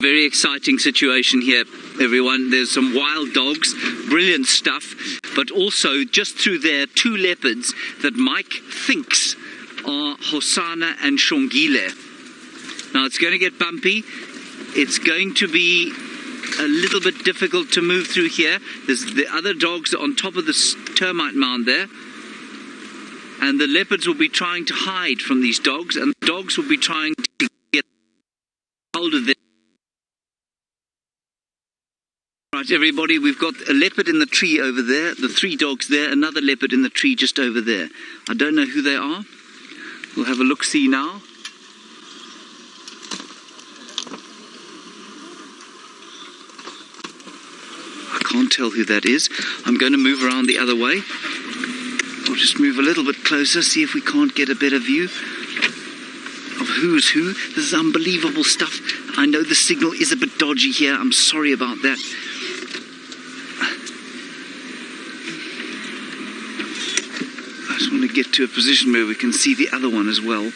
Very exciting situation here, everyone. There's some wild dogs, brilliant stuff, but also just through there, two leopards that Mike thinks are Hosana and Shongile. Now it's going to get bumpy. It's going to be a little bit difficult to move through here. There's the other dogs on top of this termite mound there. And the leopards will be trying to hide from these dogs, and the dogs will be trying to get hold of them. Right, everybody, we've got a leopard in the tree over there, the three dogs there, another leopard in the tree just over there. I don't know who they are. We'll have a look-see now. I can't tell who that is. I'm going to move around the other way. We'll just move a little bit closer, see if we can't get a better view of who's who. This is unbelievable stuff. I know the signal is a bit dodgy here. I'm sorry about that. I just want to get to a position where we can see the other one as well.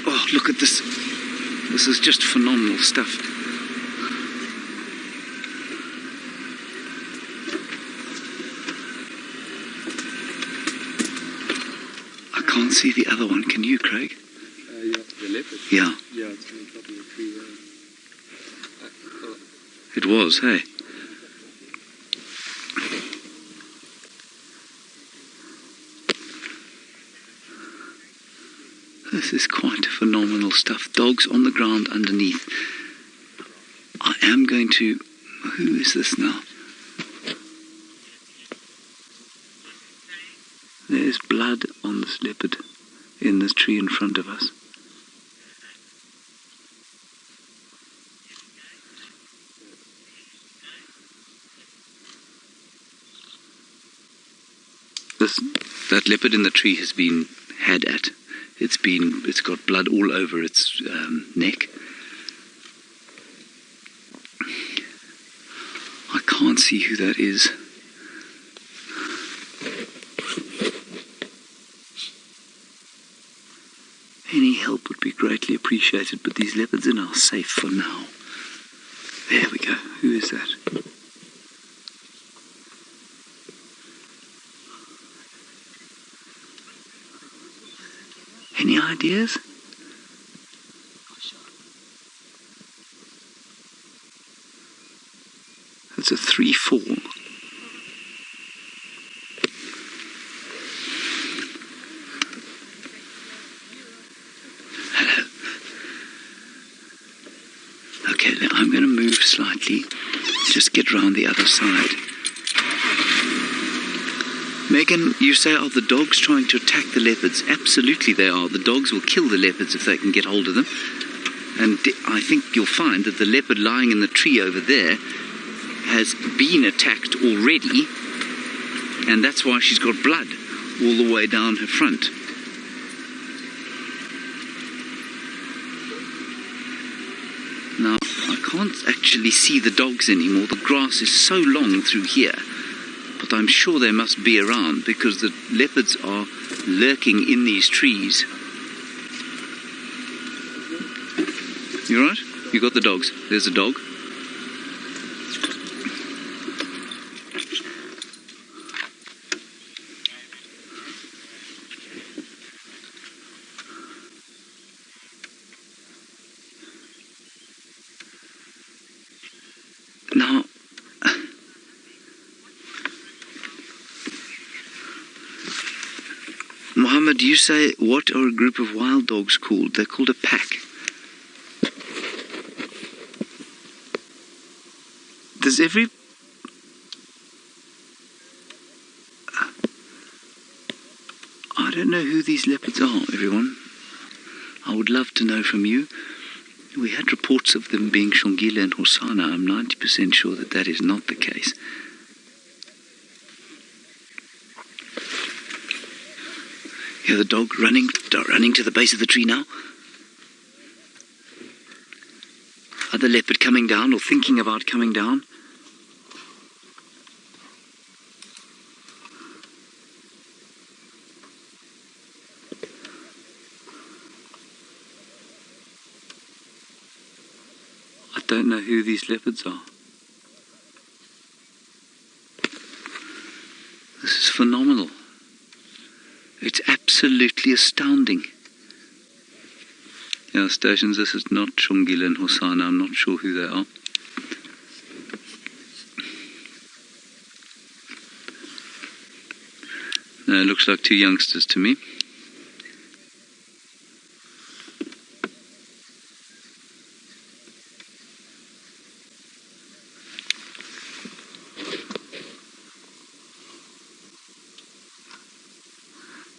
Oh, look at this. This is just phenomenal stuff. I can't see the other one. Can you, Craig? Yeah, the leopard. Yeah. Yeah, it's on top of the tree. It was, hey? This is quite phenomenal stuff. Dogs on the ground underneath. I am going to... Who is this now? There's blood on this leopard in this tree in front of us. That leopard in the tree has been had at. It's got blood all over its neck. I can't see who that is. Any help would be greatly appreciated, but these leopards are now safe for now. There we go. Who is that? Any ideas? That's a 3-4. Hello. Okay, now I'm going to move slightly. Just get round the other side. Megan, you say, are the dogs trying to attack the leopards? Absolutely they are. The dogs will kill the leopards if they can get hold of them. And I think you'll find that the leopard lying in the tree over there has been attacked already, and that's why she's got blood all the way down her front. Now, I can't actually see the dogs anymore. The grass is so long through here. But I'm sure they must be around because the leopards are lurking in these trees. You all right? You got the dogs. There's a dog. Now, Mohammed, you say, what are a group of wild dogs called? They're called a pack. Does every... I don't know who these leopards are, everyone. I would love to know from you. We had reports of them being Shongile and Hosana. I'm 90% sure that that is not the case. Hear the dog running to the base of the tree now. Other leopard coming down or thinking about coming down. don't know who these leopards are. This is phenomenal. It's absolutely astounding. Yeah, stations, this is not Chungile and Hosana. I'm not sure who they are. No, it looks like two youngsters to me.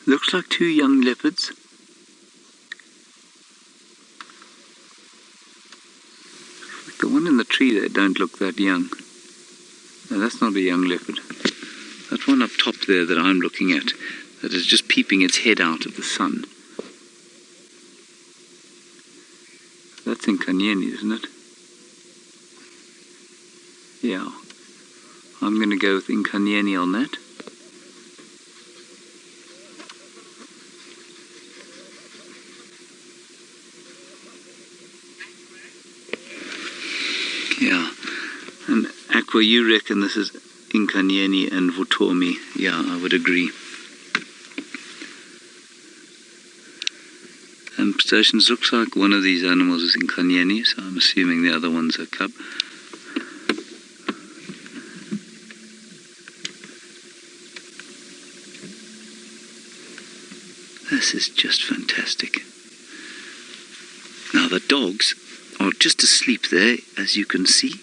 Looks like two young leopards. The one in the tree there don't look that young. No, that's not a young leopard. That one up top there that I'm looking at, that is just peeping its head out of the sun. That's Inkayeni, isn't it? Yeah. I'm going to go with Inkayeni on that. Yeah. And Aqua, you reckon this is Inkayeni and Vutomi? Yeah, I would agree. Stations, looks like one of these animals is Inkayeni, so I'm assuming the other one's a cub. This is just fantastic. Now the dogs are just asleep there, as you can see.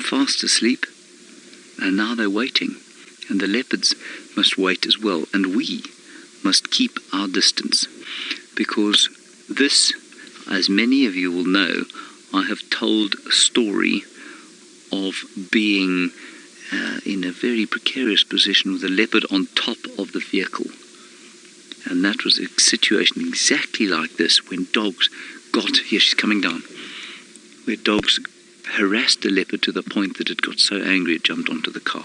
Fast asleep. And now they're waiting. And the leopards must wait as well. And we must keep our distance. Because this, as many of you will know, I have told a story of being in a very precarious position with a leopard on top of the vehicle. And that was a situation exactly like this, when dogs got, here she's coming down, where dogs harassed the leopard to the point that it got so angry it jumped onto the car.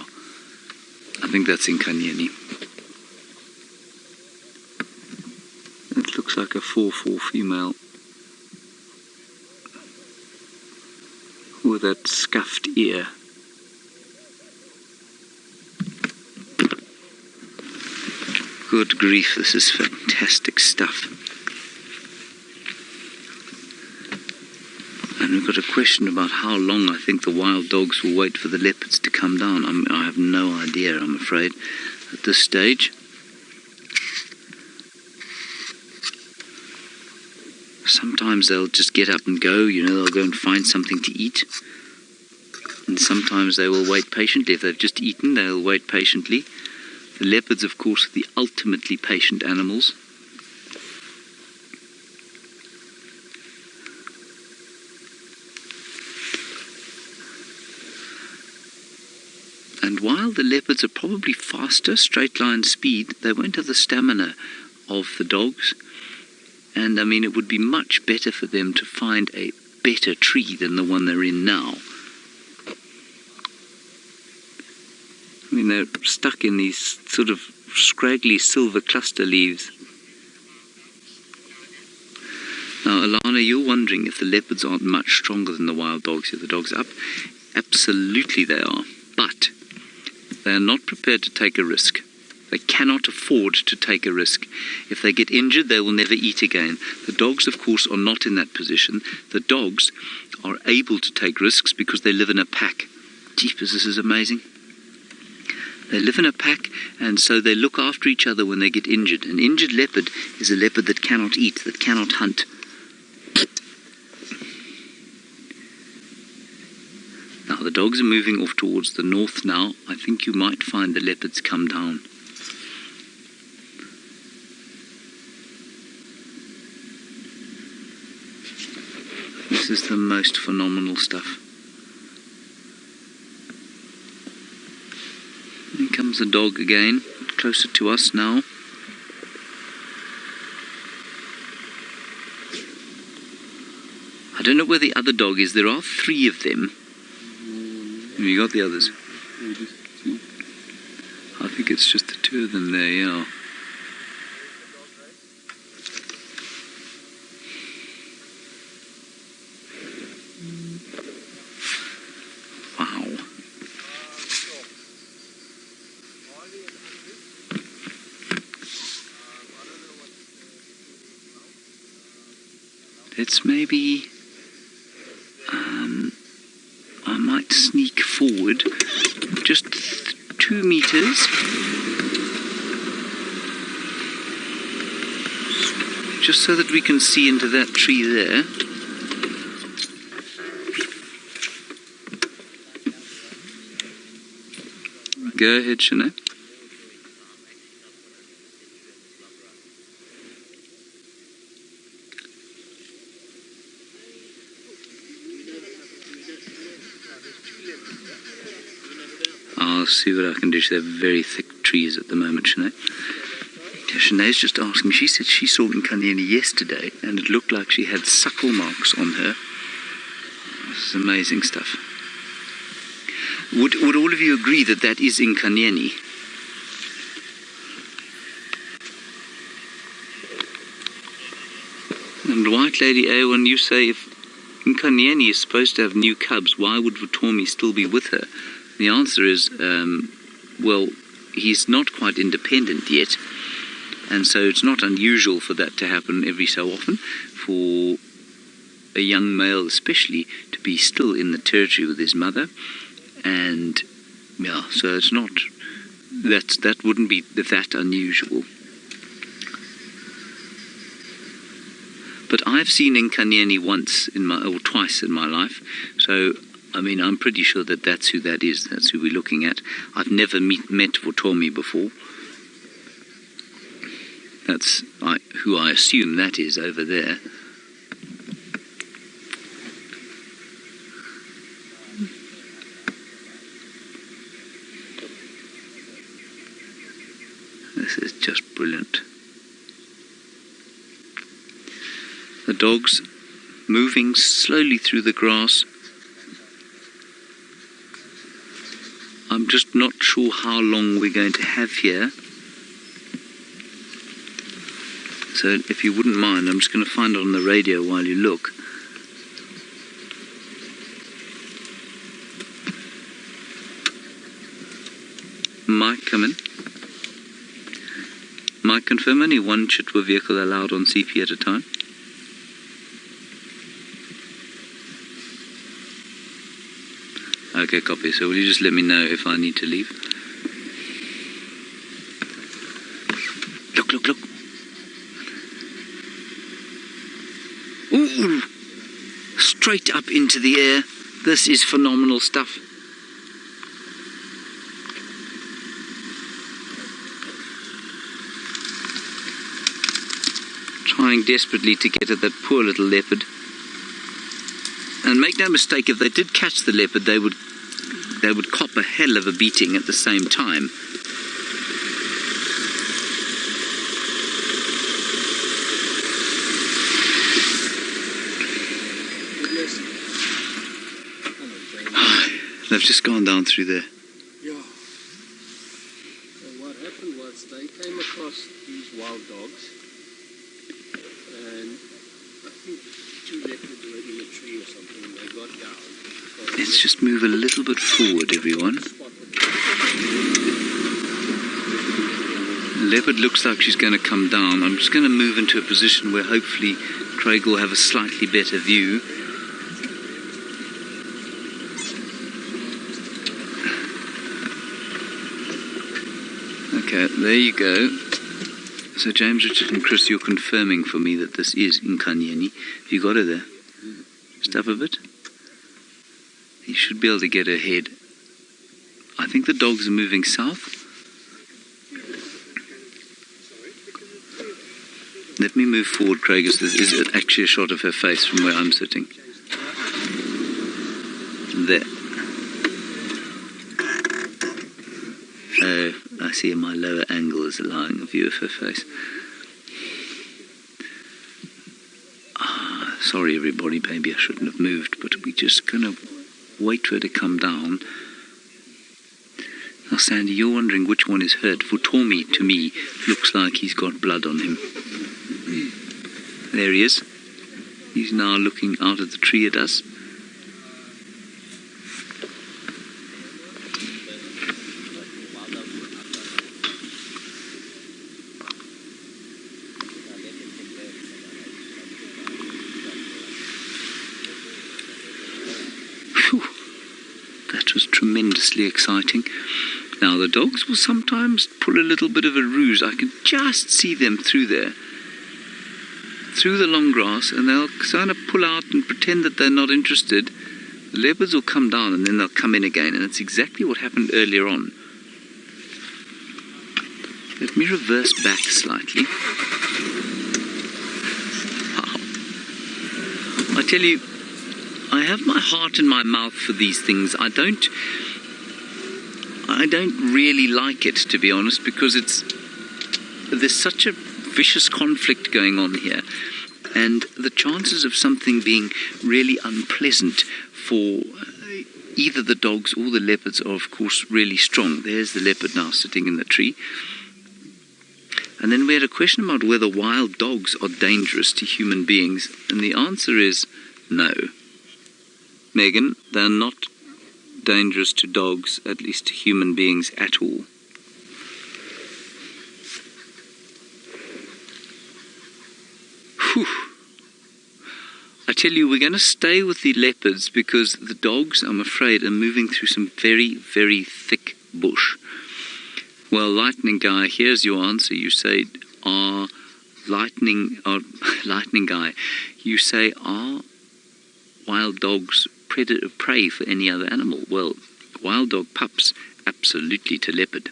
I think that's Inkayeni. It looks like a 4-4 female with that scuffed ear. Good grief, this is fantastic stuff. And we've got a question about how long I think the wild dogs will wait for the leopards to come down. I have no idea, I'm afraid, at this stage. Sometimes they'll just get up and go, you know, they'll go and find something to eat. And sometimes they will wait patiently. If they've just eaten, they'll wait patiently. The leopards, of course, are the ultimately patient animals. And while the leopards are probably faster, straight line speed, they won't have the stamina of the dogs. And I mean, it would be much better for them to find a better tree than the one they're in now. I mean, they're stuck in these sort of scraggly silver cluster leaves. Now, Alana, you're wondering if the leopards aren't much stronger than the wild dogs. Are the dogs up? Absolutely they are. But they are not prepared to take a risk. They cannot afford to take a risk. If they get injured, they will never eat again. The dogs, of course, are not in that position. The dogs are able to take risks because they live in a pack. Jeepers, this is amazing. They live in a pack, and so they look after each other when they get injured. An injured leopard is a leopard that cannot eat, that cannot hunt. Now, the dogs are moving off towards the north now. I think you might find the leopards come down. This is the most phenomenal stuff. Here comes the dog again, closer to us now. I don't know where the other dog is. There are 3 of them. Have you got the others? I think it's just the 2 of them there, yeah. Let's maybe... I might sneak forward just 2 meters. Just so that we can see into that tree there. Go ahead, Shanae. I'll see what I can do. They're very thick trees at the moment, Shanae. Yeah, Shanae's just asking. She said she saw Inkayeni yesterday and it looked like she had suckle marks on her. This is amazing stuff. Would all of you agree that that is Inkayeni? And White Lady A, when you say if Inkayeni is supposed to have new cubs, why would Vutomi still be with her? The answer is, well, he's not quite independent yet, and so it's not unusual for that to happen every so often, for a young male especially to be still in the territory with his mother, and yeah, so it's not, that wouldn't be that unusual. But I've seen Inkayeni once or twice in my life, so I mean, I'm pretty sure that that's who that is. That's who we're looking at. I've never met Vutomi before. That's who I assume that is over there. This is just brilliant. The dogs moving slowly through the grass. I'm just not sure how long we're going to have here. So if you wouldn't mind, I'm just going to find it on the radio while you look. Mike, come in. Mike, confirm only one Chitwa vehicle allowed on CP at a time. Okay, copy. So will you just let me know if I need to leave? Look, look, look. Ooh! Straight up into the air. This is phenomenal stuff. Trying desperately to get at that poor little leopard. And make no mistake, if they did catch the leopard, they would cop a hell of a beating at the same time. They've just gone down through there. Yeah. So what happened was they came across these wild dogs, and I think 2 leopards were in a tree or something, and they got down. Let's just move a little bit forward, everyone. The leopard looks like she's going to come down. I'm just going to move into a position where hopefully Craig will have a slightly better view. Okay, there you go. So James, Richard and Chris, you're confirming for me that this is Inkayeni. Have you got her there? Just up a bit. You should be able to get her head. I think the dogs are moving south. Let me move forward, Craig, as this is actually a shot of her face from where I'm sitting. There. Oh, I see my lower angle is allowing a view of her face. Sorry everybody, maybe I shouldn't have moved, but we're just going to wait for her to come down. Now Sandy, you're wondering which one is hurt. Vutomi, to me, looks like he's got blood on him. There he is. He's now looking out of the tree at us. tremendously exciting. Now the dogs will sometimes pull a little bit of a ruse. I can just see them through there, through the long grass, and they'll kind of pull out and pretend that they're not interested. The leopards will come down and then they'll come in again, and it's exactly what happened earlier on. Let me reverse back slightly. Wow. I tell you, I have my heart in my mouth for these things. I don't really like it, to be honest, because there's such a vicious conflict going on here, and the chances of something being really unpleasant for either the dogs or the leopards are, of course, really strong. There's the leopard now sitting in the tree. And then we had a question about whether wild dogs are dangerous to human beings, and the answer is no. Megan, they're not dangerous to dogs, at least to human beings at all. Whew. I tell you, we're going to stay with the leopards because the dogs, I'm afraid, are moving through some very, very thick bush. Well, Lightning Guy, here's your answer. You say, Lightning Guy, you say, are wild dogs prey for any other animal? Well, wild dog pups, absolutely to leopard.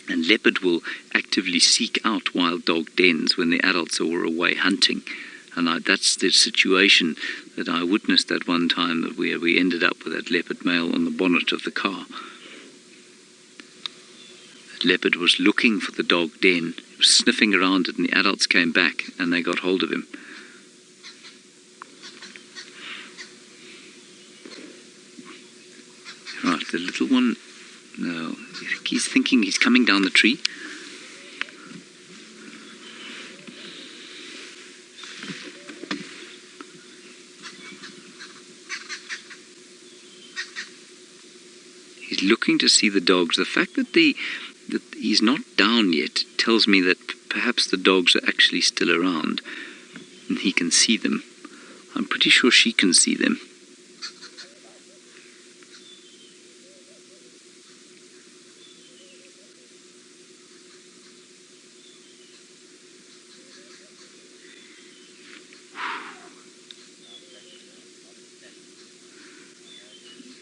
And leopard will actively seek out wild dog dens when the adults are away hunting. And that's the situation that I witnessed at one time, where we ended up with that leopard male on the bonnet of the car. That leopard was looking for the dog den, he was sniffing around it, and the adults came back and they got hold of him. Right, the little one, no, he's thinking he's coming down the tree. He's looking to see the dogs. The fact that he's not down yet tells me that perhaps the dogs are actually still around and he can see them. I'm pretty sure she can see them.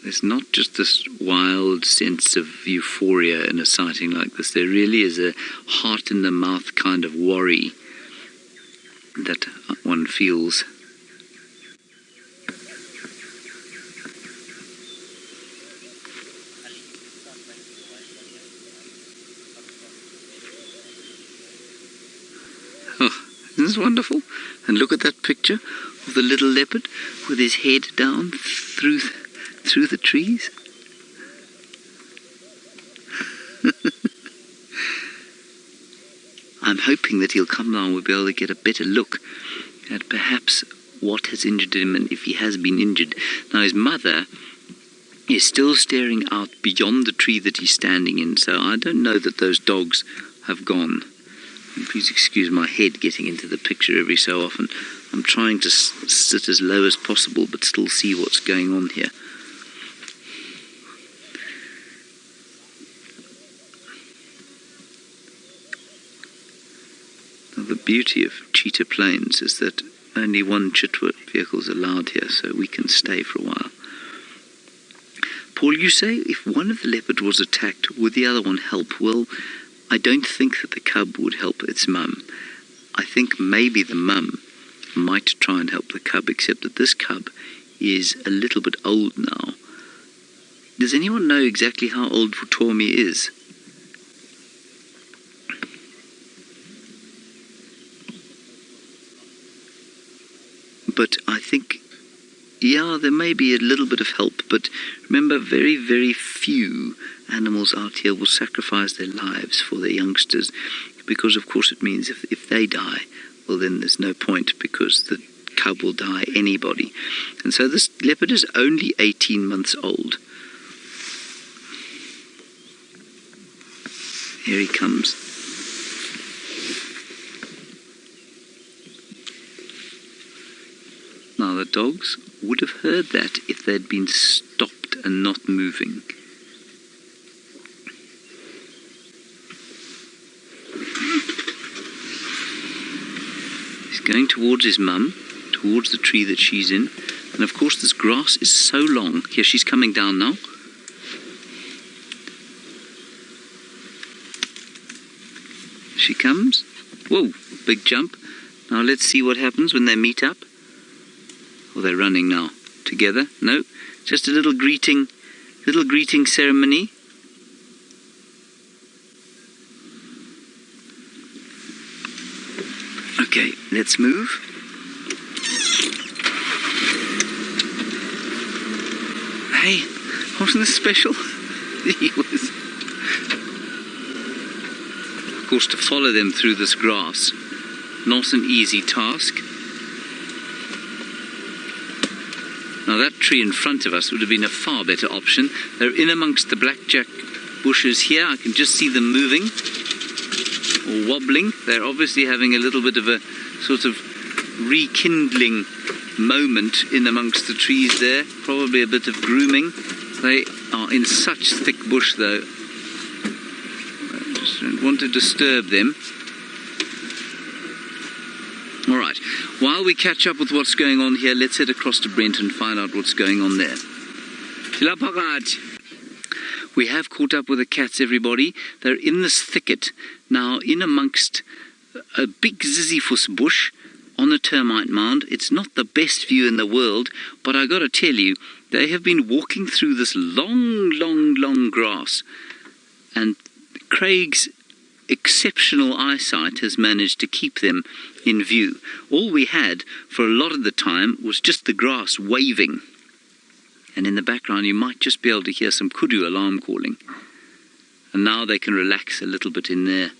There's not just this wild sense of euphoria in a sighting like this. There really is a heart-in-the-mouth kind of worry that one feels. Oh, isn't this wonderful? And look at that picture of the little leopard with his head down through the trees. I'm hoping that he'll come down, we'll be able to get a better look at perhaps what has injured him and if he has been injured. Now his mother is still staring out beyond the tree that he's standing in, so I don't know that those dogs have gone. And please excuse my head getting into the picture every so often. I'm trying to sit as low as possible but still see what's going on here. The beauty of Cheetah Plains is that only one Chitwa vehicle is allowed here, so we can stay for a while. Paul, you say if one of the leopard was attacked, would the other one help? Well, I don't think that the cub would help its mum. I think maybe the mum might try and help the cub, except that this cub is a little bit old now. Does anyone know exactly how old Vutomi is? But I think, yeah, there may be a little bit of help, but remember, very, very few animals out here will sacrifice their lives for their youngsters, because of course it means if they die, well then there's no point, because the cub will die anybody. And so this leopard is only 18 months old. Here he comes. Now the dogs would have heard that if they'd been stopped and not moving. He's going towards his mum, towards the tree that she's in. And of course this grass is so long. Here, she's coming down now. She comes. Whoa, big jump. Now let's see what happens when they meet up. Oh, they're running now. Together? No, just a little greeting ceremony. Okay, let's move. Hey, wasn't this special? He was. Of course, to follow them through this grass, not an easy task. Now that tree in front of us would have been a far better option. They're in amongst the blackjack bushes here. I can just see them moving or wobbling. They're obviously having a little bit of a sort of rekindling moment in amongst the trees there. Probably a bit of grooming. They are in such thick bush though. I just don't want to disturb them. All right, while we catch up with what's going on here, let's head across to Brent and find out what's going on there. We have caught up with the cats, everybody. They're in this thicket, now in amongst a big ziziphus bush on a termite mound. It's not the best view in the world, but I got to tell you, they have been walking through this long grass, and Craig's exceptional eyesight has managed to keep them in view. All we had for a lot of the time was just the grass waving, and in the background you might just be able to hear some kudu alarm calling. And now they can relax a little bit in there,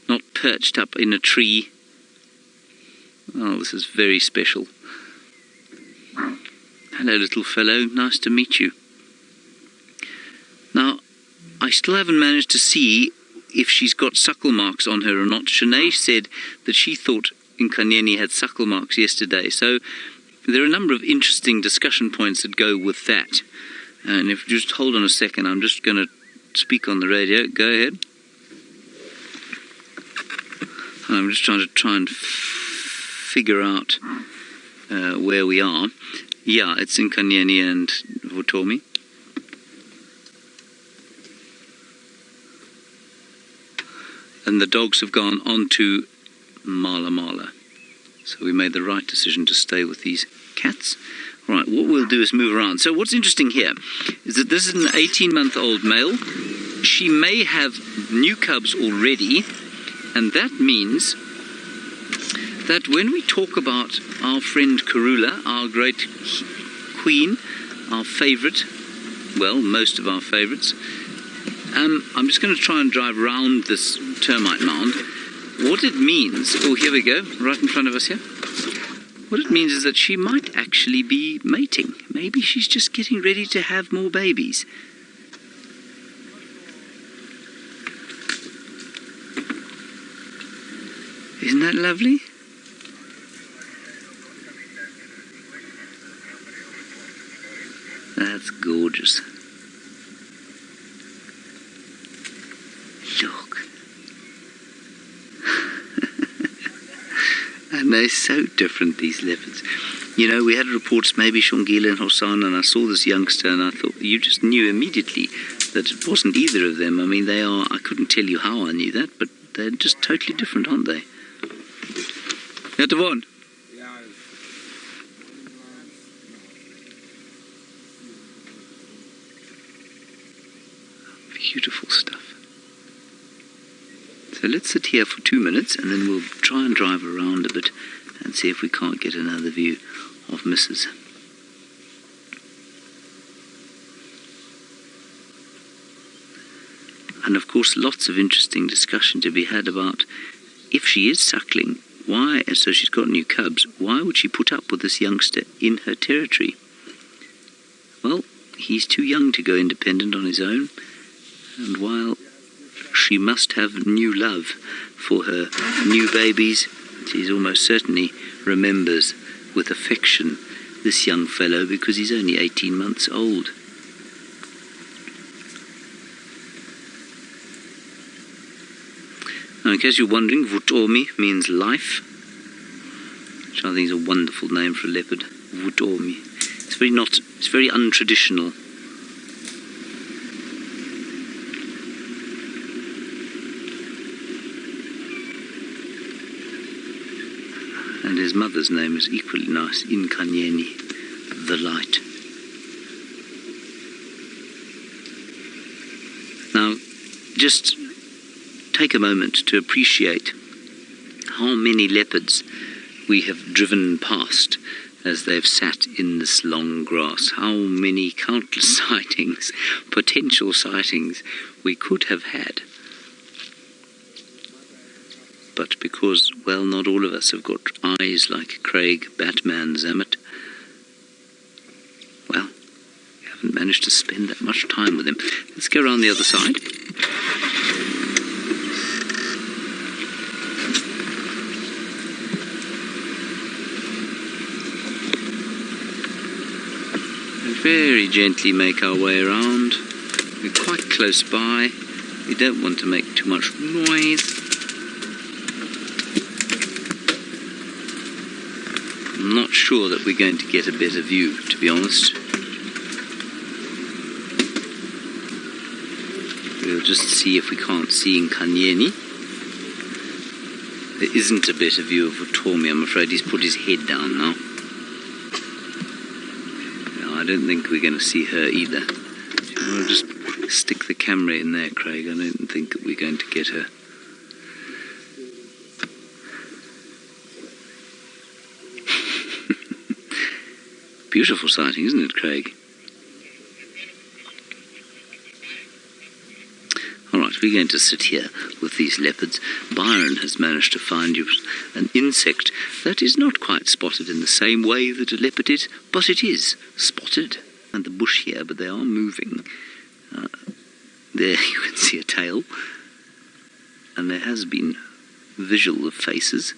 not perched up in a tree. Oh, this is very special. Hello, little fellow, nice to meet you. Now, I still haven't managed to see if she's got suckle marks on her or not. Shanae said that she thought Inkayeni had suckle marks yesterday. So there are a number of interesting discussion points that go with that. And if you just hold on a second, I'm just going to speak on the radio. Go ahead. I'm just trying to figure out where we are. Yeah, it's Inkayeni and Vutomi. And the dogs have gone on to Mala. So we made the right decision to stay with these cats. All right, what we'll do is move around. So what's interesting here is that this is an 18-month-old male. She may have new cubs already, and that means that when we talk about our friend Karula, our great queen, our favourite, well, most of our favourites, I'm just going to try and drive around this termite mound. What it means, oh, here we go, right in front of us here. What it means is that she might actually be mating. Maybe she's just getting ready to have more babies. Isn't that lovely? That's gorgeous. Look. And they're so different, these leopards. You know, we had reports maybe Shongile and Hosanna, and I saw this youngster and I thought, you just knew immediately that it wasn't either of them. I mean, they are, I couldn't tell you how I knew that, but they're just totally different, aren't they? Ja, Devon. Beautiful stuff. So let's sit here for 2 minutes and then we'll try and drive around a bit and see if we can't get another view of Mrs. And of course lots of interesting discussion to be had about if she is suckling, why, and so she's got new cubs, why would she put up with this youngster in her territory? Well, he's too young to go independent on his own, and while she must have new love for her new babies, she almost certainly remembers with affection this young fellow because he's only 18 months old. Now, in case you're wondering, Vutomi means life, which I think is a wonderful name for a leopard. Vutomi. It's very untraditional. And his mother's name is equally nice, Inkayeni, the light. Now, just take a moment to appreciate how many leopards we have driven past as they've sat in this long grass. How many countless sightings, potential sightings, we could have had. But because, well, not all of us have got eyes like Craig, Batman, Zamet, well, we haven't managed to spend that much time with him. Let's go around the other side. And very gently make our way around. We're quite close by. We don't want to make too much noise. I'm not sure that we're going to get a better view, to be honest. We'll just see if we can't see Inkayeni. There isn't a better view of Vutomi, I'm afraid. He's put his head down now. No, I don't think we're going to see her either. We'll just stick the camera in there, Craig. I don't think that we're going to get her. Beautiful sighting, isn't it, Craig? All right, we're going to sit here with these leopards. Byron has managed to find you an insect that is not quite spotted in the same way that a leopard is, but it is spotted. And the bush here, but they are moving. There you can see a tail. And there has been visual of faces.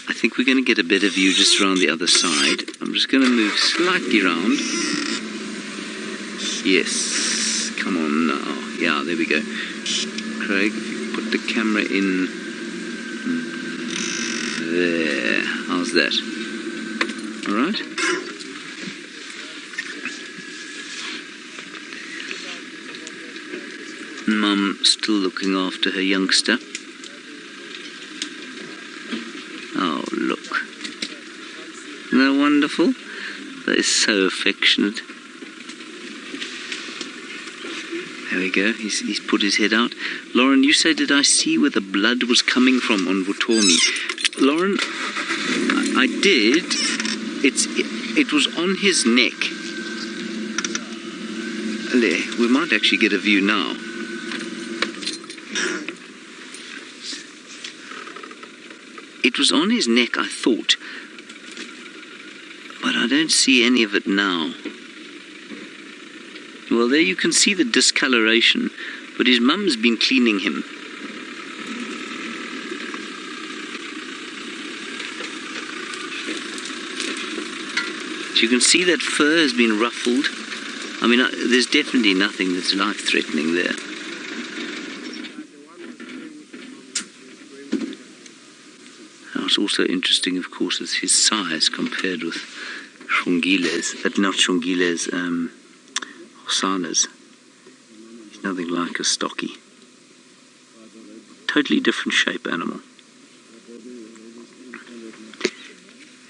I think we're going to get a better view just around the other side. I'm just going to move slightly round. Yes, come on now. Yeah, there we go. Craig, if you put the camera in there. How's that? All right? Mum still looking after her youngster. Oh, look. Isn't that wonderful? That is so affectionate. There we go. He's put his head out. Lauren, you said, did I see where the blood was coming from on Vutomi? Lauren, I did. It was on his neck. We might actually get a view now. It was on his neck, I thought, but I don't see any of it now. Well, there you can see the discoloration, but his mum's been cleaning him. So you can see that fur has been ruffled. I mean, there's definitely nothing that's life-threatening there. What's also interesting, of course, is his size compared with Hosana's. He's nothing like a stocky. Totally different shape animal.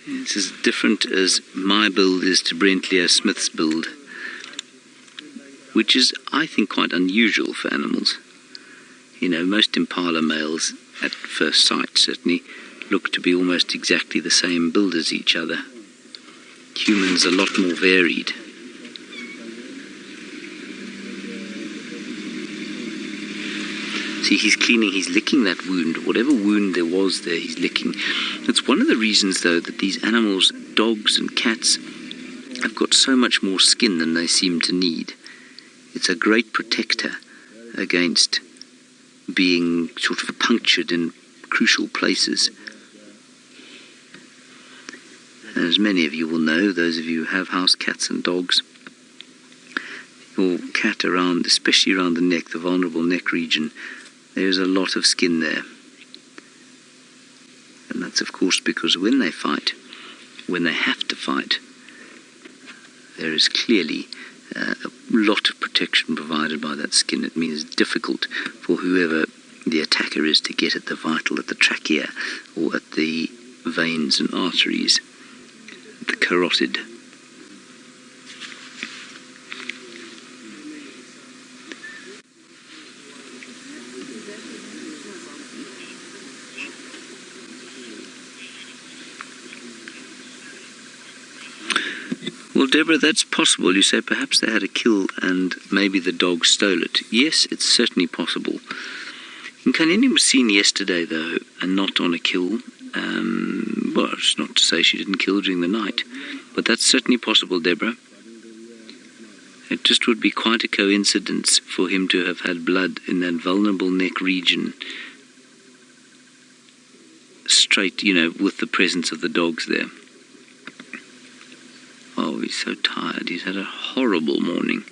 It's as different as my build is to Brent Leo Smith's build, which is, I think, quite unusual for animals. You know, most impala males, at first sight, certainly, look to be almost exactly the same build as each other. Humans are a lot more varied. See, he's cleaning, he's licking that wound. Whatever wound there was there, he's licking. That's one of the reasons, though, that these animals, dogs and cats, have got so much more skin than they seem to need. It's a great protector against being sort of punctured in crucial places. As many of you will know, those of you who have house cats and dogs, or cat around, especially around the neck, the vulnerable neck region, there's a lot of skin there. And that's of course because when they fight, when they have to fight, there is clearly a lot of protection provided by that skin. It means it's difficult for whoever the attacker is to get at the vital, at the trachea, or at the veins and arteries, the carotid. Well, Deborah, that's possible. You say perhaps they had a kill and maybe the dog stole it. Yes, it's certainly possible. Inkayeni was seen yesterday, though, and not on a kill. Well, it's not to say she didn't kill during the night, but that's certainly possible, Deborah. It just would be quite a coincidence for him to have had blood in that vulnerable neck region, straight, with the presence of the dogs there. Oh, he's so tired. He's had a horrible morning.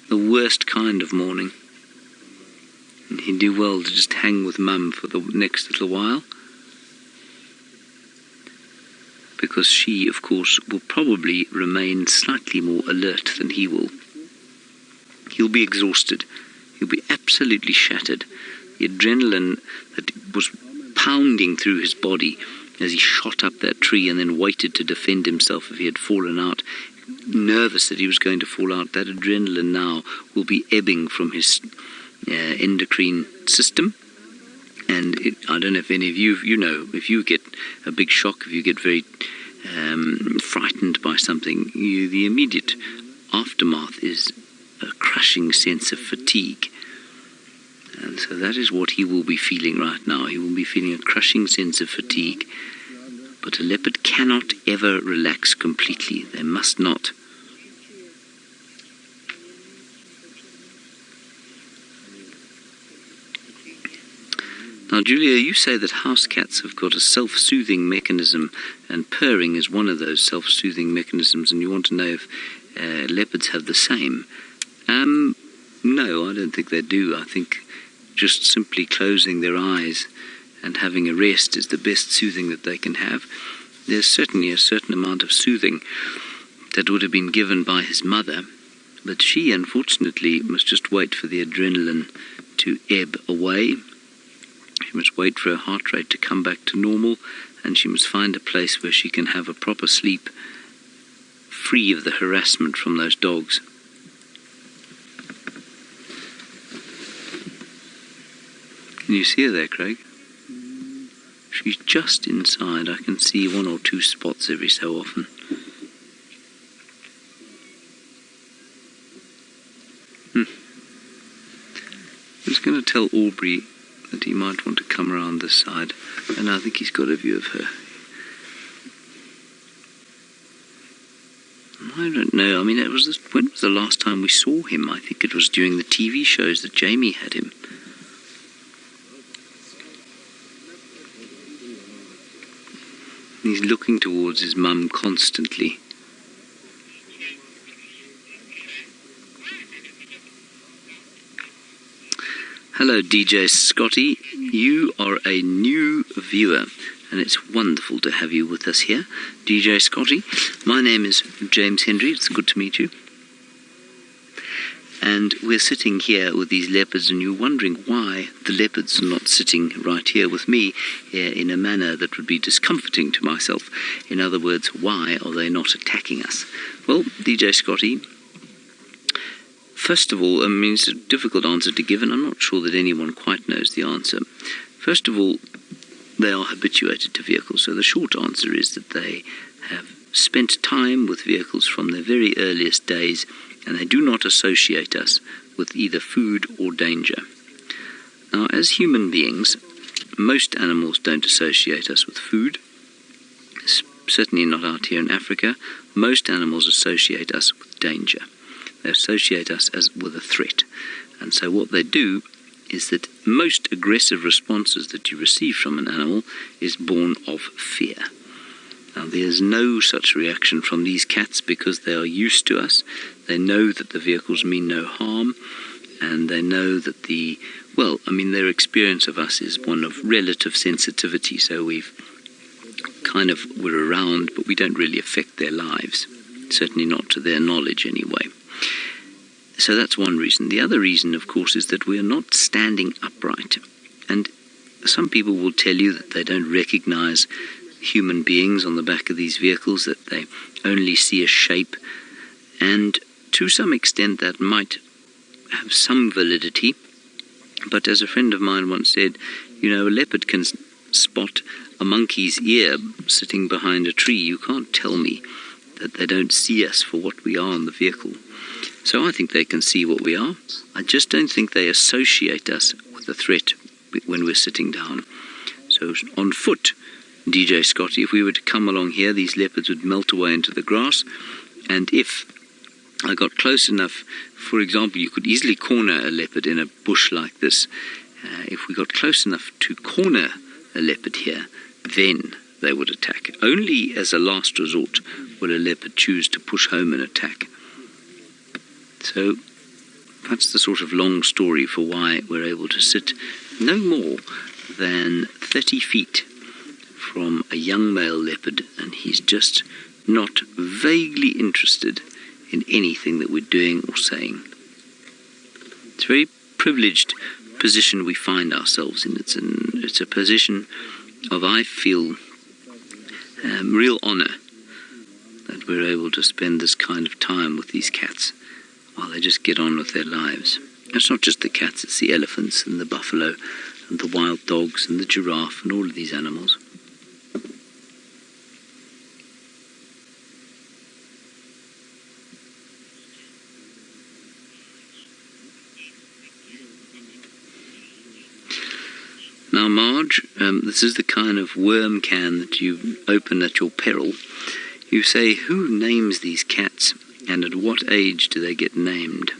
The worst kind of morning. And he'd do well to just hang with Mum for the next little while. Because she, of course, will probably remain slightly more alert than he will. He'll be exhausted. He'll be absolutely shattered. The adrenaline that was pounding through his body as he shot up that tree and then waited to defend himself if he had fallen out, nervous that he was going to fall out, that adrenaline now will be ebbing from his endocrine system. And I don't know if any of you, if you get a big shock, if you get very frightened by something, the immediate aftermath is a crushing sense of fatigue. And so that is what he will be feeling right now. He will be feeling a crushing sense of fatigue. But a leopard cannot ever relax completely. They must not. Now, Julia, you say that house cats have got a self-soothing mechanism, and purring is one of those self-soothing mechanisms, and you want to know if leopards have the same. No, I don't think they do. I think just simply closing their eyes and having a rest is the best soothing that they can have. There's certainly a certain amount of soothing that would have been given by his mother, but she, unfortunately, must just wait for the adrenaline to ebb away. She must wait for her heart rate to come back to normal, and she must find a place where she can have a proper sleep, free of the harassment from those dogs. Can you see her there, Craig? She's just inside. I can see one or two spots every so often. I was going to tell Aubrey that he might want to come around this side, and I think he's got a view of her. I don't know. I mean, when was the last time we saw him? I think it was during the TV shows that Jamie had him. He's looking towards his mum constantly. Hello, DJ Scotty. You are a new viewer, and it's wonderful to have you with us here. DJ Scotty, my name is James Hendry. It's good to meet you. And we're sitting here with these leopards, and you're wondering why the leopards are not sitting right here with me in a manner that would be discomforting to myself. In other words, why are they not attacking us? Well, DJ Scotty, first of all, I mean, it's a difficult answer to give, and I'm not sure that anyone quite knows the answer. First of all, they are habituated to vehicles, so the short answer is that they have spent time with vehicles from their very earliest days, and they do not associate us with either food or danger. Now, as human beings, most animals don't associate us with food, certainly not out here in Africa. Most animals associate us with danger. They associate us with a threat. And so what they do is that most aggressive responses that you receive from an animal is born of fear. Now, there's no such reaction from these cats because they are used to us. They know that the vehicles mean no harm, and they know that their experience of us is one of relative sensitivity, so we're around, but we don't really affect their lives, certainly not to their knowledge anyway. So that's one reason. The other reason, of course, is that we are not standing upright. And some people will tell you that they don't recognize human beings on the back of these vehicles, that they only see a shape. And to some extent that might have some validity. But as a friend of mine once said, a leopard can spot a monkey's ear sitting behind a tree. You can't tell me that they don't see us for what we are in the vehicle. So I think they can see what we are. I just don't think they associate us with a threat when we're sitting down. So on foot, DJ Scotty, if we were to come along here, these leopards would melt away into the grass. And if I got close enough, for example, you could easily corner a leopard in a bush like this. If we got close enough to corner a leopard here, then they would attack. Only as a last resort will a leopard choose to push home and attack. So that's the sort of long story for why we're able to sit no more than 30 feet from a young male leopard, and he's just not vaguely interested in anything that we're doing or saying. It's a very privileged position we find ourselves in. It's a position of, I feel, real honor that we're able to spend this kind of time with these cats while they just get on with their lives. It's not just the cats, it's the elephants and the buffalo and the wild dogs and the giraffe and all of these animals. Now, Marge, this is the kind of worm can that you open at your peril. You say, who names these cats, and at what age do they get named?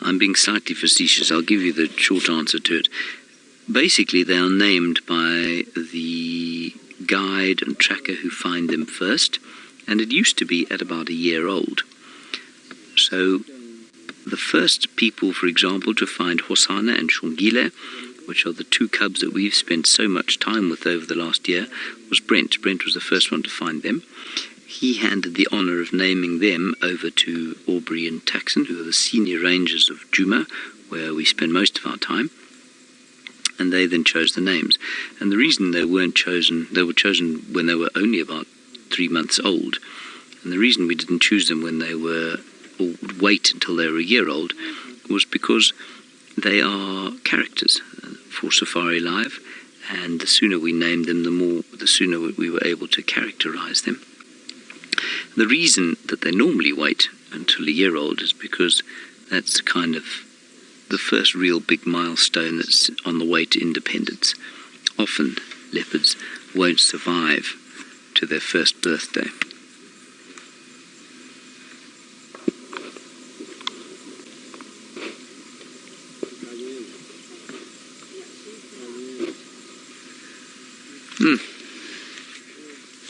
I'm being slightly facetious. I'll give you the short answer to it. Basically, they are named by the guide and tracker who find them first, and it used to be at about a year old. So the first people, for example, to find Hosana and Shongile, which are the two cubs that we've spent so much time with over the last year, was Brent. Brent was the first one to find them. He handed the honour of naming them over to Aubrey and Taxon, who are the senior rangers of Djuma, where we spend most of our time. And they then chose the names. And the reason they were chosen when they were only about 3 months old. And the reason we didn't choose them when they were, or would wait until they were a year old, was because they are characters for Safari Live. And the sooner we named them, the sooner we were able to characterize them. The reason that they normally wait until a year old is because that's kind of the first real big milestone that's on the way to independence. Often leopards won't survive to their first birthday.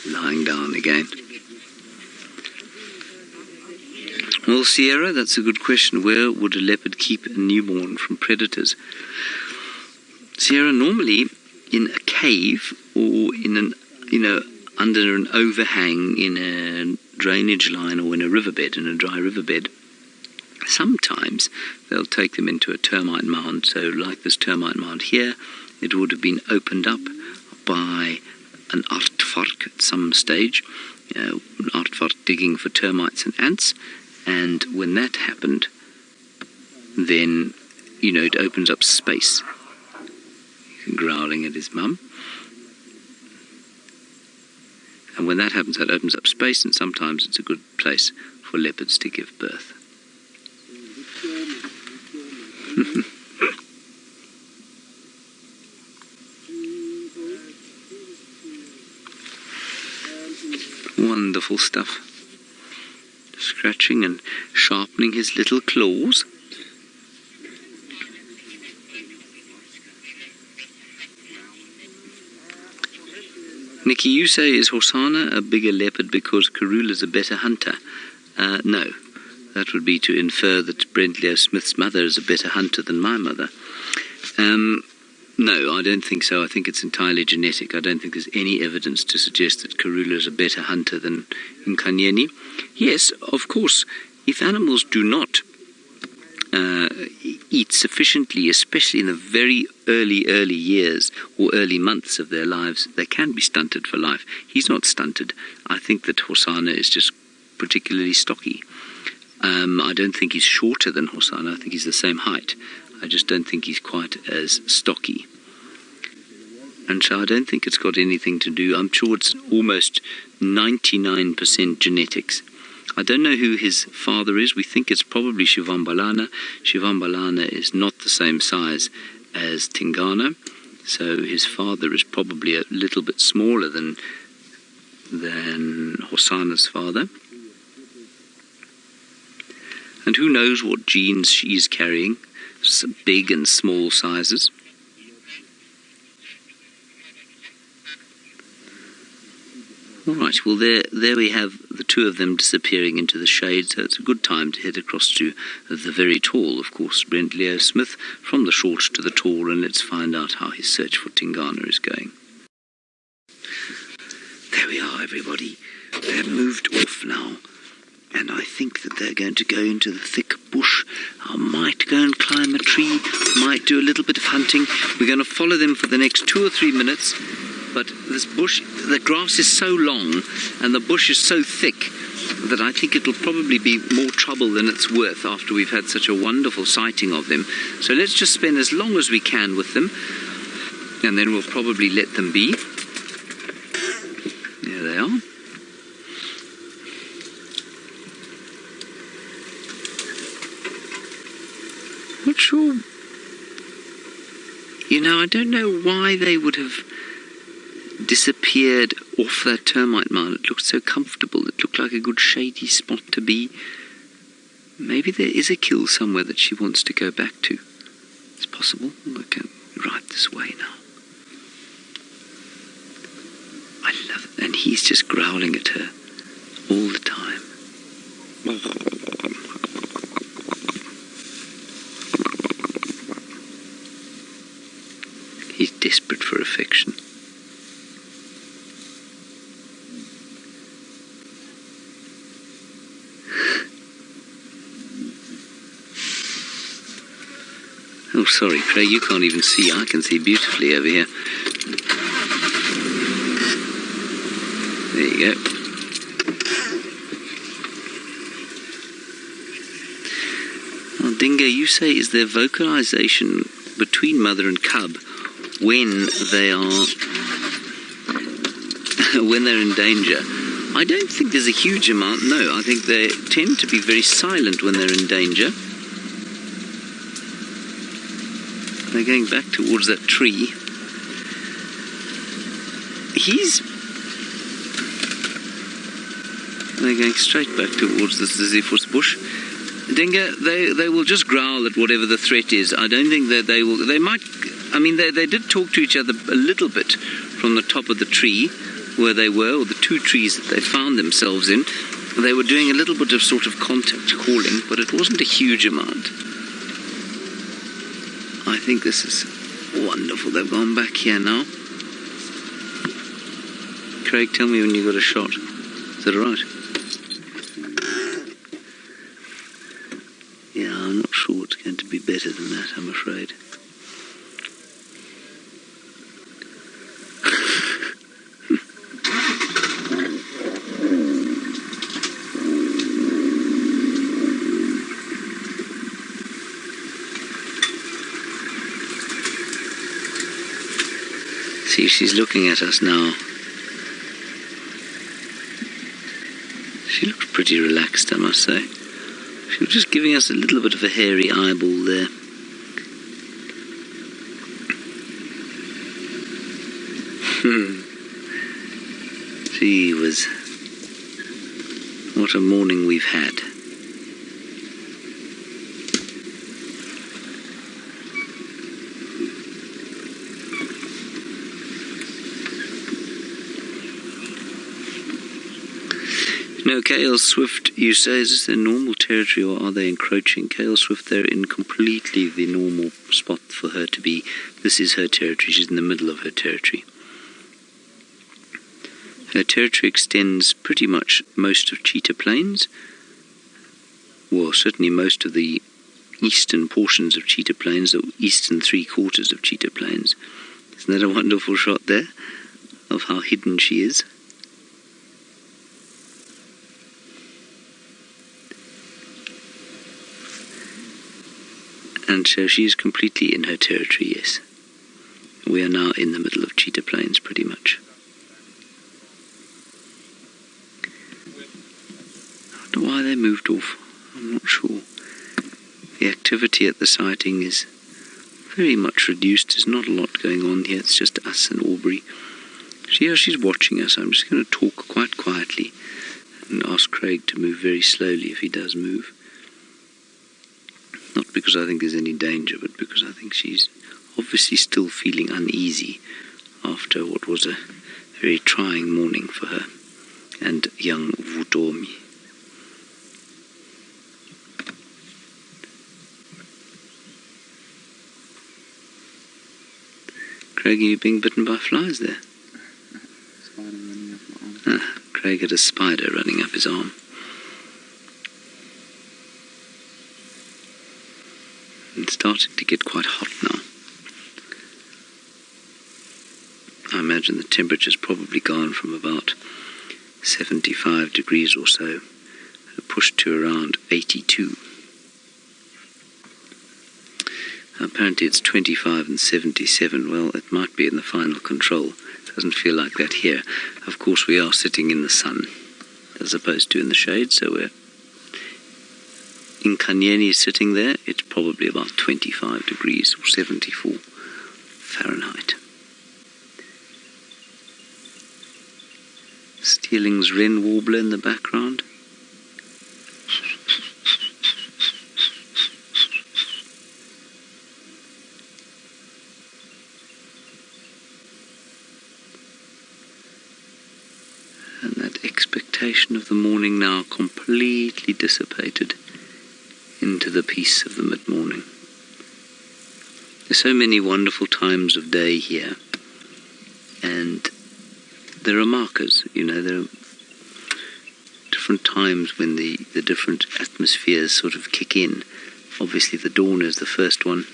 Lying down again. Well, Sierra, that's a good question. Where would a leopard keep a newborn from predators? Sierra, normally in a cave or in under an overhang in a drainage line or in a riverbed, in a dry riverbed. Sometimes they'll take them into a termite mound. So like this termite mound here, it would have been opened up by an aardvark at some stage, an aardvark digging for termites and ants. And when that happened, then, it opens up space. Growling at his mum. And when that happens, that opens up space, and sometimes it's a good place for leopards to give birth. Wonderful stuff. Scratching and sharpening his little claws. Nikki, you say, is Hosanna a bigger leopard because Karula's a better hunter? No. That would be to infer that Brent-Leo Smith's mother is a better hunter than my mother. No, I don't think so. I think it's entirely genetic. I don't think there's any evidence to suggest that Karula is a better hunter than Inkayeni. Yes, of course, if animals do not eat sufficiently, especially in the very early years or early months of their lives, they can be stunted for life. He's not stunted. I think that Hosanna is just particularly stocky. I don't think he's shorter than Hosanna. I think he's the same height. I just don't think he's quite as stocky. And so I don't think it's got anything to do. I'm sure it's almost 99% genetics. I don't know who his father is. We think it's probably Shivambalana. Shivambalana is not the same size as Tingana, so his father is probably a little bit smaller than Hosanna's father. And who knows what genes she's carrying, some big and small sizes. All right, well, there we have the two of them disappearing into the shade, so it's a good time to head across to the very tall, of course, Brent-Leo Smith, from the short to the tall, and let's find out how his search for Tingana is going. There we are, everybody. They've moved off now, and I think that they're going to go into the thick bush. I might go and climb a tree, might do a little bit of hunting. We're going to follow them for the next 2 or 3 minutes. But this bush, the grass is so long and the bush is so thick that I think it'll probably be more trouble than it's worth after we've had such a wonderful sighting of them. So let's just spend as long as we can with them, and then we'll probably let them be. There they are. Not sure. You know, I don't know why they would have disappeared off that termite mound. It looked so comfortable. It looked like a good shady spot to be. Maybe there is a kill somewhere that she wants to go back to. It's possible. We'll go right this way now. I love it. And he's just growling at her all the time. He's desperate for affection. Oh, sorry, Craig, you can't even see. I can see beautifully over here. There you go. Well, Dingo, you say, is there vocalization between mother and cub when they are when they're in danger? I don't think there's a huge amount, no. I think they tend to be very silent when they're in danger. They're going back towards that tree. They're going straight back towards the Ziziphus bush. Dingo, they will just growl at whatever the threat is. I don't think that they will. They might. I mean, they did talk to each other a little bit from the top of the tree where they were, or the two trees that they found themselves in. They were doing a little bit of sort of contact calling, but it wasn't a huge amount. I think this is wonderful. They've gone back here now. Craig, tell me when you got a shot. Is that all right? Yeah, I'm not sure it's going to be better than that, I'm afraid. See, she's looking at us now. She looks pretty relaxed, I must say. She was just giving us a little bit of a hairy eyeball there. Gee whiz. What a morning we've had. No, Kale Swift, you say, is this their normal territory or are they encroaching? Kale Swift, they're in completely the normal spot for her to be. This is her territory. She's in the middle of her territory. Her territory extends pretty much most of Cheetah Plains. Well, certainly most of the eastern portions of Cheetah Plains, the eastern 3/4 of Cheetah Plains. Isn't that a wonderful shot there of how hidden she is? And so she is completely in her territory, yes. We are now in the middle of Cheetah Plains, pretty much. I wonder why they moved off. I'm not sure. The activity at the sighting is very much reduced. There's not a lot going on here. It's just us and Aubrey. She's watching us. I'm just going to talk quite quietly and ask Craig to move very slowly if he does move. Not because I think there's any danger, but because I think she's obviously still feeling uneasy after what was a very trying morning for her and young Vutomi. Craig, are you being bitten by flies there? Spider running up my arm. Ah, Craig had a spider running up his arm. It's starting to get quite hot now. I imagine the temperature's probably gone from about 75 degrees or so, pushed to around 82. Apparently it's 25 and 77. Well, it might be in the final control. Doesn't feel like that here. Of course, we are sitting in the sun as opposed to in the shade, so we're Inkayeni is sitting there. It's probably about 25 degrees or 74 Fahrenheit. Steeling's wren warbler in the background. And that expectation of the morning now completely dissipated into the peace of the mid-morning. There's so many wonderful times of day here, and there are markers, there are different times when the different atmospheres sort of kick in. Obviously the dawn is the first one,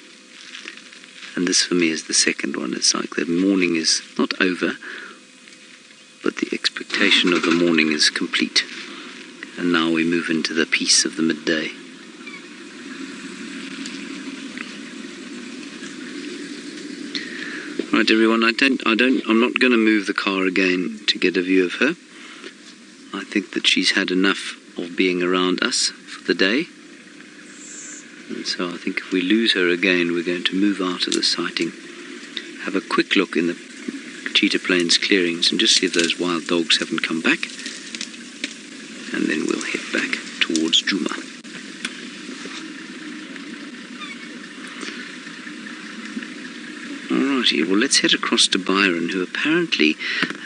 and this for me is the second one. It's like the morning is not over, but the expectation of the morning is complete, and now we move into the peace of the midday. Right, everyone, I'm not going to move the car again to get a view of her. I think that she's had enough of being around us for the day. And so I think if we lose her again, we're going to move out of the sighting, have a quick look in the Cheetah Plains clearings and just see if those wild dogs haven't come back. And then we'll head back towards Djuma. Alrighty, well, let's head across to Byron, who apparently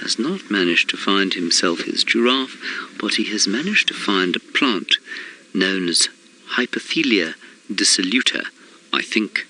has not managed to find himself his giraffe, but he has managed to find a plant known as Hypothelia dissoluta, I think.